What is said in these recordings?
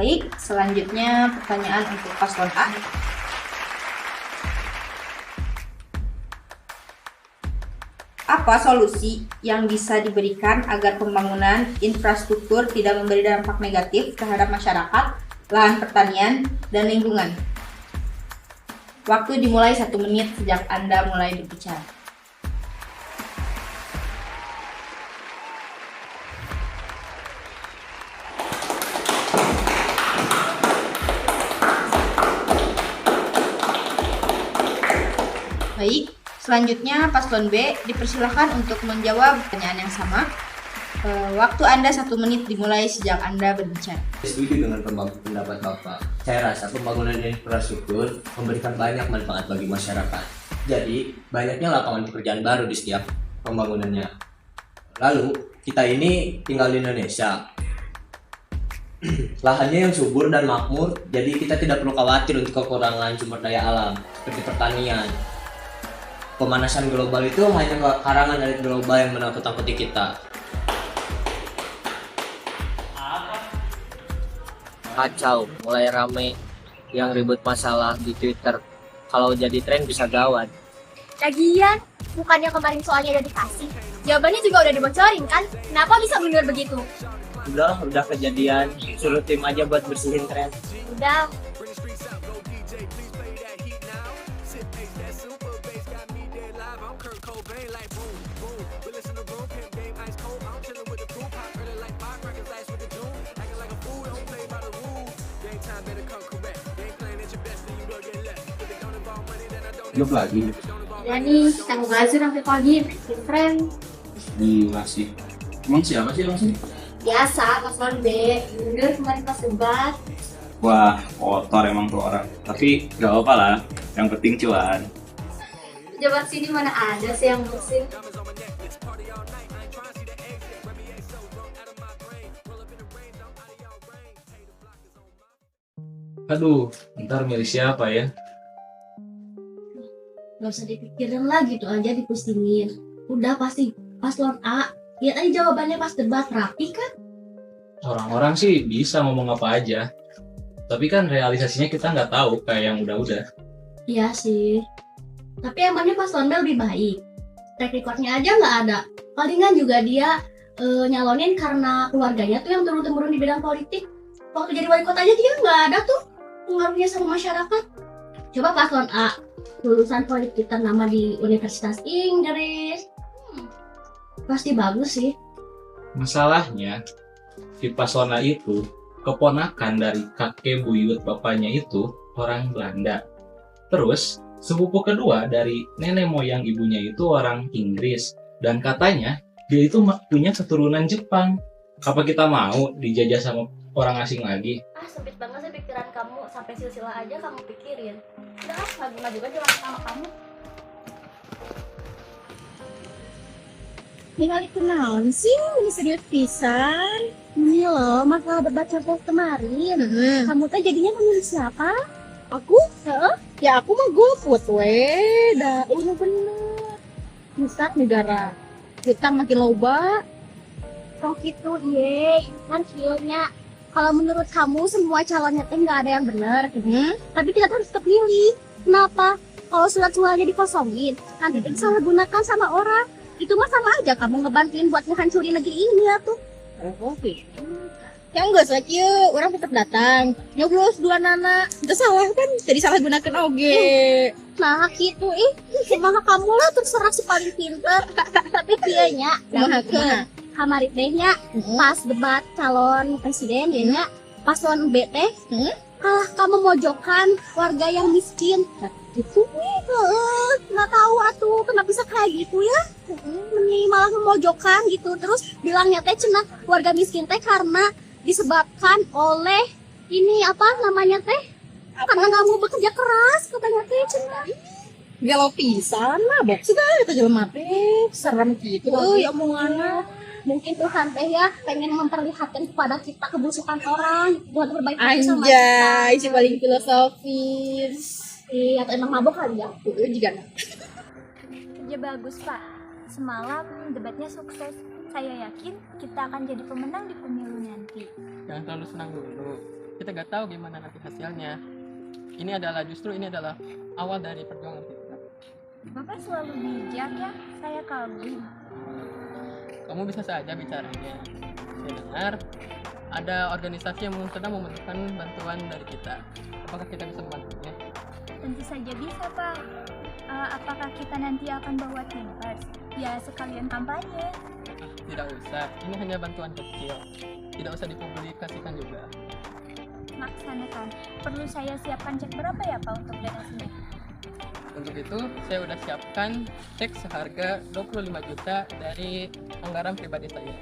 Baik, selanjutnya pertanyaan untuk paslon A. Apa solusi yang bisa diberikan agar pembangunan infrastruktur tidak memberi dampak negatif terhadap masyarakat, lahan pertanian, dan lingkungan? Waktu dimulai 1 menit sejak Anda mulai berbicara. Baik, selanjutnya paslon B dipersilakan untuk menjawab pertanyaan yang sama. Waktu Anda 1 menit dimulai sejak Anda berbicara. Setuju dengan pendapat Bapak. Saya rasa pembangunan infrastruktur memberikan banyak manfaat bagi masyarakat. Jadi, banyaknya lapangan pekerjaan baru di setiap pembangunannya. Lalu, kita ini tinggal di Indonesia. Lahannya yang subur dan makmur, jadi kita tidak perlu khawatir untuk kekurangan sumber daya alam, seperti pertanian. Pemanasan global itu hanya karangan elit global yang menakut-nakuti kita. Kacau, mulai rame yang ribut masalah di Twitter. Kalau jadi tren bisa gawat. Lagian, bukannya kemarin soalnya udah dikasih. Jawabannya juga udah dibocorin kan? Kenapa bisa mundur begitu? Udah kejadian. Suruh tim aja buat bersihin tren. Udah, Belum lagi ya nih, kita ngazir sampai pagi, bikin tren. dikasih. Emang siapa sih yang sih? Biasa, paslon B, mundur kemarin pas debat. Wah, kotor emang tuh orang. Tapi gak apa-apa lah. Yang penting cuan. Jabat sini mana ada sih yang bersih. Aduh, ntar milih siapa ya? Gak usah dipikirin lagi tuh aja dipusingin. Udah pasti paslon A. Lihat aja jawabannya pas debat, rapi kan? Orang-orang sih bisa ngomong apa aja. Tapi kan realisasinya kita nggak tahu kayak yang udah-udah. Iya sih. Tapi emangnya paslon B lebih baik? Track recordnya aja nggak ada. Palingan juga dia nyalonin karena keluarganya tuh yang turun-temurun di bidang politik. Waktu jadi wali kota aja dia nggak ada tuh pengaruhnya sama masyarakat. Coba paslon A, lulusan politik ternama di Universitas Inggris. Pasti bagus sih. Masalahnya, si Pasona itu keponakan dari kakek buyut bapaknya itu orang Belanda. Terus, sepupu kedua dari nenek moyang ibunya itu orang Inggris. Dan katanya, dia itu punya keturunan Jepang. Apa kita mau dijajah sama orang asing lagi? Sempit banget sih pikiran kamu, sampai silsilah aja kamu pikirin. Udah, maju-maju aja langsung sama kamu. Tinggal itu naon sih, ini serius pisan. Ini loh, masalah debat capres kemarin. Kamu teh jadinya memilih siapa? Aku? Ya aku mah golput weh. Dah, ini bener. Rusak negara. Kita makin loba. Oh gitu, iya. Kan feelnya. Kalau menurut kamu semua calonnya teh nggak ada yang benar, tapi kita harus tetap pilih. Kenapa? Kalau surat suaranya dikosongin, nanti disalah gunakan sama orang. Itu mah sama aja kamu ngebantuin buat ngehancurin negeri ini ya tuh. Oke. Ya enggak lagi, orang tetap datang. Nyoblos dua nana. Itu salah kan? Jadi salah gunakan oge. Nah gitu semangat kamu lah terserah si paling pinter. Tapi dianya kamari tehnya pas debat calon presiden dianya paslon B teh kalah kamu mojokan warga yang miskin. Gitu nggak tahu atuh kenapa bisa kayak gitu ya. Mending malah memojokkan gitu, terus bilangnya teh cenah warga miskin teh karena disebabkan oleh ini apa namanya teh karena kamu bekerja keras katanya teh cenah. Galau pisan lah, bok sudah itu jelema teh serem gitu omongannya. Mungkin Tuhan teh ya pengen memperlihatkan kepada kita kebusukan orang buat berbaik sama kita. Anjay, si paling filosofis. Iya, atau emang mabok kali ya? Juga Kerja bagus Pak. Semalam debatnya sukses. Saya yakin kita akan jadi pemenang di pemilu nanti. Jangan terlalu senang dulu. kita nggak tahu gimana nanti hasilnya. Ini adalah awal dari perjuangan kita. Bapak selalu bijak ya, saya kagum. Kamu bisa saja bicaranya. Saya dengar ada organisasi yang sedang membutuhkan bantuan dari kita. Apakah kita bisa membantunya? Tentu saja bisa, Pak. Apakah kita nanti akan bawa tim pers? Ya, sekalian kampanye. Tidak usah, ini hanya bantuan kecil. Tidak usah dipublikasikan juga. Laksanakan. Perlu saya siapkan cek berapa ya, Pak, untuk donasinya? Untuk itu, saya sudah siapkan cek seharga 25 juta dari anggaran pribadi saya.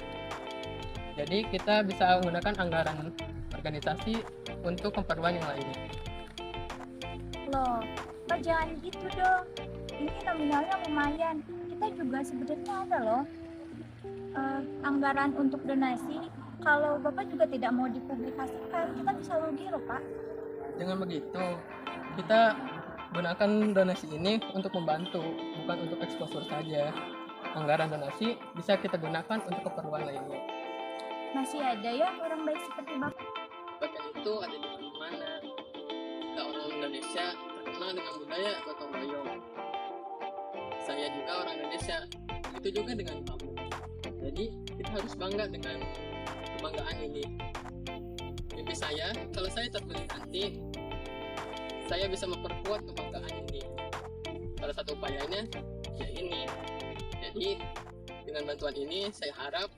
Jadi kita bisa menggunakan anggaran organisasi untuk keperluan yang lainnya. Loh, Pak jangan gitu dong. Ini nominalnya lumayan. Kita juga sebenarnya ada loh anggaran untuk donasi. Kalau Bapak juga tidak mau dipublikasikan, kita bisa rugi loh, Pak. Jangan begitu. Kita gunakan donasi ini untuk membantu, bukan untuk eksposur saja. Anggaran donasi bisa kita gunakan untuk keperluan lainnya. Masih ada ya orang baik seperti Bapak? Bapak itu ada di mana-mana. Kita orang Indonesia terkenal dengan budaya gotong royong. Saya juga orang Indonesia, itu juga dengan kamu. Jadi kita harus bangga dengan kebanggaan ini. Mimpi saya, kalau saya terpilih nanti, saya bisa memperkuat kebanggaan ini. Salah satu upayanya ya ini. Jadi dengan bantuan ini saya harap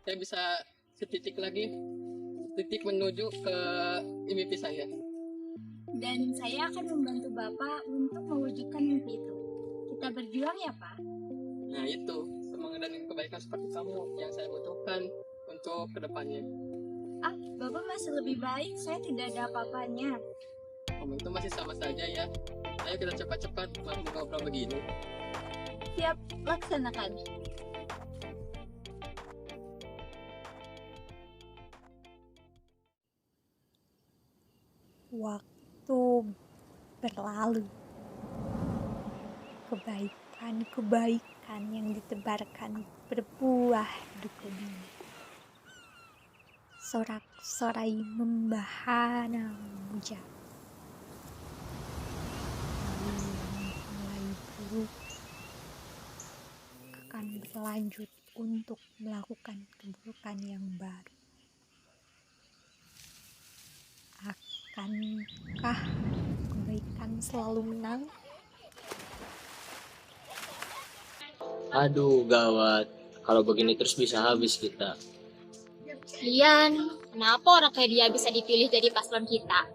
saya bisa setitik menuju ke mimpi saya. Dan saya akan membantu Bapak untuk mewujudkan mimpi itu. Kita berjuang ya, Pak. Nah itu, semangat dan kebaikan seperti kamu yang saya butuhkan untuk kedepannya. Bapak masih lebih baik, saya tidak ada apa-apanya. Kamu itu masih sama saja ya. Ayo kita cepat-cepat ngobrol begini. Siap, laksanakan. Waktu berlalu. Kebaikan yang ditebarkan berbuah di bumi. Sorak-sorai membahana hujan. Mulai buruk akan berlanjut untuk melakukan keburukan yang baru. Akankah kebaikan selalu menang? Aduh, gawat. Kalau begini terus bisa habis kita. Ian, kenapa orang kayak dia bisa dipilih jadi paslon kita?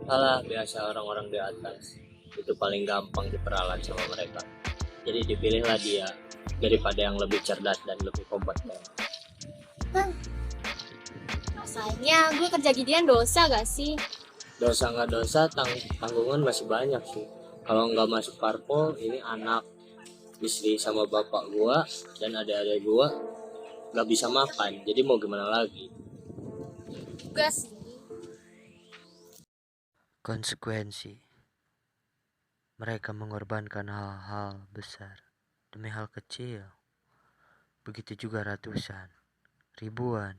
Alah, biasa orang-orang di atas. Itu paling gampang diperalat sama mereka. Jadi dipilihlah dia daripada yang lebih cerdas dan lebih kompeten. Rasanya gue kerja ginian dosa gak sih? Dosa nggak dosa, tanggungan masih banyak sih. Kalau nggak masuk parpol, ini anak, istri sama bapak gua dan adik-adik gua nggak bisa makan. Jadi mau gimana lagi? Juga sih. Konsekuensi. Mereka mengorbankan hal-hal besar demi hal kecil. Begitu juga ratusan, ribuan,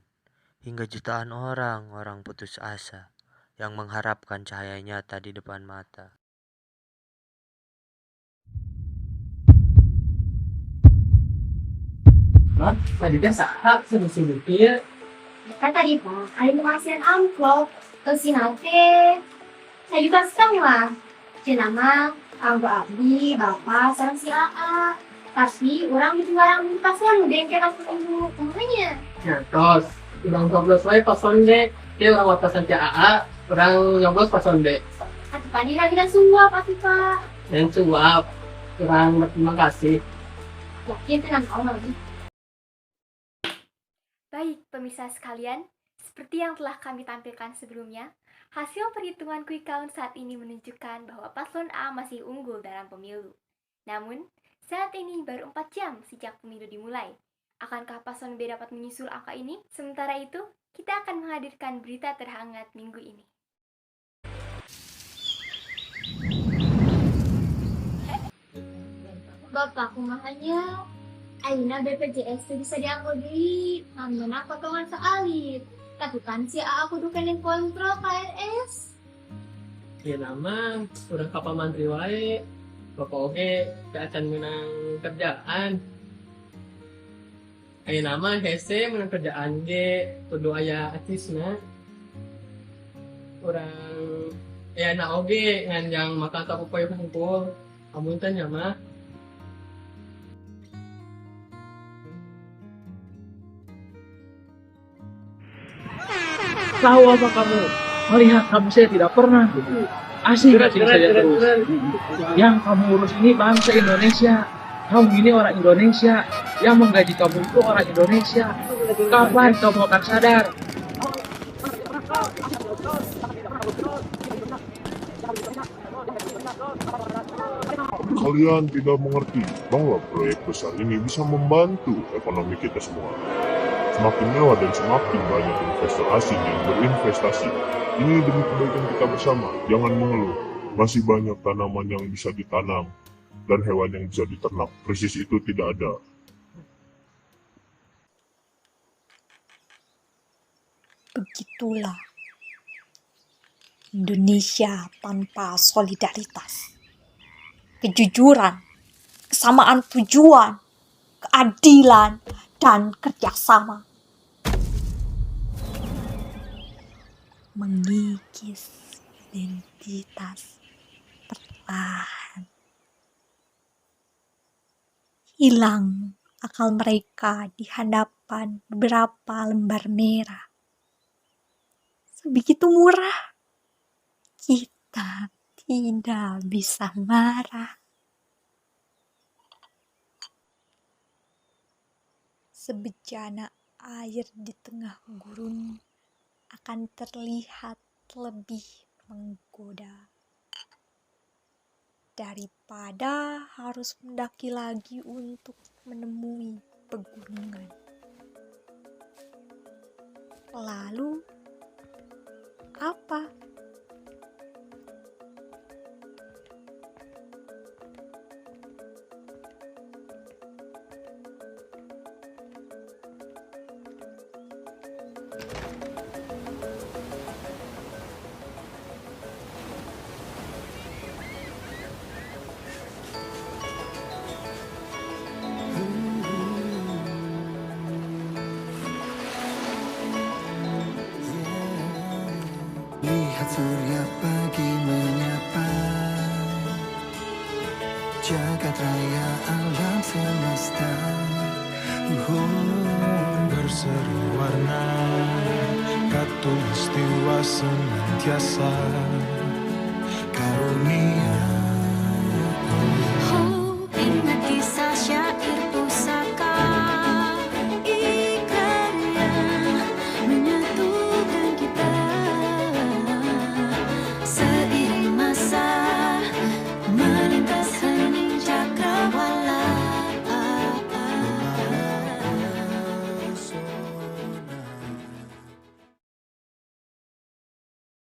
hingga jutaan orang putus asa yang mengharapkan cahaya nyata di depan mata. Tadi kan saat sedikit. Kan tadi Pak, ada pengasihan amplop ke Sinate. Saya juga senang lah. Jenama, Anggo Abdi, Bapak, sarang si AA. Tapi orang itu barang di paslon dengkel aku tunggu kemana? Ya tos, orang 12 wae paslon D. Dia orang watasan AA, orang nyoblos paslon D. Atau tadi lagi dan suap, Pak. Dan suap, orang berterima kasih. Yakin tenang kau lagi. Baik, pemirsa sekalian, seperti yang telah kami tampilkan sebelumnya, hasil perhitungan quick count saat ini menunjukkan bahwa paslon A masih unggul dalam pemilu. Namun, saat ini baru 4 jam sejak pemilu dimulai. Akankah paslon B dapat menyusul angka ini? Sementara itu, kita akan menghadirkan berita terhangat minggu ini. Bapak, kumahanya Aina BPJS itu bisa diambil di mana potongan sealit. Tapi kan si aku dukenin kontrol KRS. Ya nama urang kapal mantri wae. Bapak oge teu acan menang kerjaan. Aya nama hese menang kerjaan ge kudu aya acisna. Urang ya na oge nganjang makan tak popoe hungkul. Amun teh nya mah Tahu apa kamu? Melihat kamu saya tidak pernah asing saja terus. Yang kamu urus ini bangsa Indonesia. Kamu ini orang Indonesia. Yang menggaji kamu itu orang Indonesia. Kapan kamu akan sadar? Kalian tidak mengerti bahwa proyek besar ini bisa membantu ekonomi kita semua. Semakin mewah dan semakin banyak investor asing yang berinvestasi. Ini demi kebaikan kita bersama. Jangan mengeluh. Masih banyak tanaman yang bisa ditanam dan hewan yang bisa diternak. Krisis itu tidak ada. Begitulah Indonesia tanpa solidaritas, kejujuran, kesamaan tujuan, keadilan, dan kerjasama. Mengikis identitas perlahan. Hilang akal mereka di hadapan beberapa lembar merah. Sebegitu murah, kita tidak bisa marah. Sebejana air di tengah gurun akan terlihat lebih menggoda daripada harus mendaki lagi untuk menemui pegunungan. Lalu apa? Lihat surya pagi menyapa jagat raya alam semesta, berseri warna katulistiwa senantiasa karunia